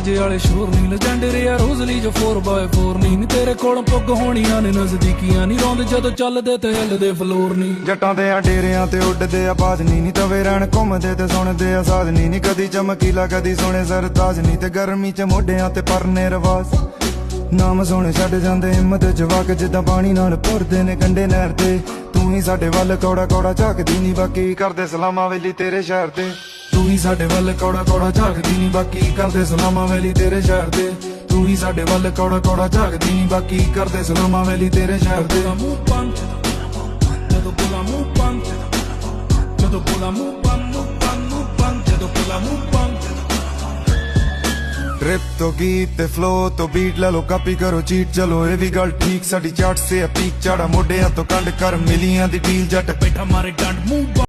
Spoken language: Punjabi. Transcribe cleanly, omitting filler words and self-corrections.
ਜੇ ਵਾਲੇ ਸ਼ੋਰ ਨੀ ਲੈਜੈਂਡਰੀ ਆ ਰੋਜ਼ਲੀ ਜੋ 4x4 ਨੀ ਤੇਰੇ ਕੋਲ ਪੁੱਗ ਹੋਣੀਆਂ ਨੇ ਨਜ਼ਦੀਕੀਆਂ ਨੀ ਰੌਂਦ ਜਦੋਂ ਚੱਲਦੇ ਤੇ ਹਿੱਲਦੇ ਫਲੋਰ ਨੀ ਜੱਟਾਂ ਦੇ ਆ ਡੇਰਿਆਂ ਤੇ ਉੱਡਦੇ ਆ ਬਾਜਨੀ ਨੀ ਤਵੇ ਰਹਿਣ ਘੁੰਮਦੇ ਤੇ ਸੁਣਦੇ ਆ ਸਾਜ਼ਨੀ ਨੀ ਕਦੀ ਚਮਕੀਲਾ ਕਦੀ ਸੋਹਣੇ ਸਰਤਾਜ ਨੀ ਤੇ ਗਰਮੀ ਚ ਮੋਢਿਆਂ ਤੇ ਪਰਨੇ ਰਵਾਸ ਨਾਮ ਸੋਹਣੇ ਛੱਡ ਜਾਂਦੇ ਹਿੰਮਤ ਜਵਾਕ ਜਿੱਦਾਂ ਪਾਣੀ ਨਾਲ ਭੁਰਦੇ ਨੇ ਕੰਡੇ ਨਹਿਰ ਤੇ ਤੂੰ ਹੀ ਸਾਡੇ ਵੱਲ ਕੌੜਾ ਕੌੜਾ ਝਾਕਦੀ ਨੀ ਬਾਕੀ ਕਰਦੇ ਸਲਾਮਾਂ ਵੇਲੀ ਤੇਰੇ ਸ਼ਹਿਰ ਤੇ ਤੂੰ ਹੀ ਸਾਡੇ ਵੱਲ ਕੌੜਾ ਕੌੜਾ ਝਾਕਦੀ ਨੀ ਬਾਕੀ ਕਰਦੇ ਸਲਾਮਾਂ ਵੇਲੀ ਤੇਰੇ ਸ਼ਹਿਰ ਤੇ ਤੂੰ ਹੀ ਸਾਡੇ ਵੱਲ ਕੌੜਾ ਕੌੜਾ ਝਾਕਦੀ ਨੀ ਬਾਕੀ ਕਰਦੇ ਸਲਾਮਾਂ ਵੇਲੀ ਤੇਰੇ ਸ਼ਹਿਰ ਤੇ ਮੂੰਹ ਪੰਜ ਜਦੋਂ ਬੋਲਾ ਮੂੰਹ ਪੰਜ ਜਦੋਂ ਬੋਲਾ ਮੂੰਹ ਪੰਜ ਜਦੋਂ ਬੋਲਾ ਮੂੰਹ ਪੰਜ ट्रिप तो गीत ते फ्लो तो बीट ले लो कापी करो चीट चलो ये भी गल ठीक साडी चाट से पीक चाड़ा मोढे तो कंड कर मिलियां दी डील जट बैठा मारे डंड मुंह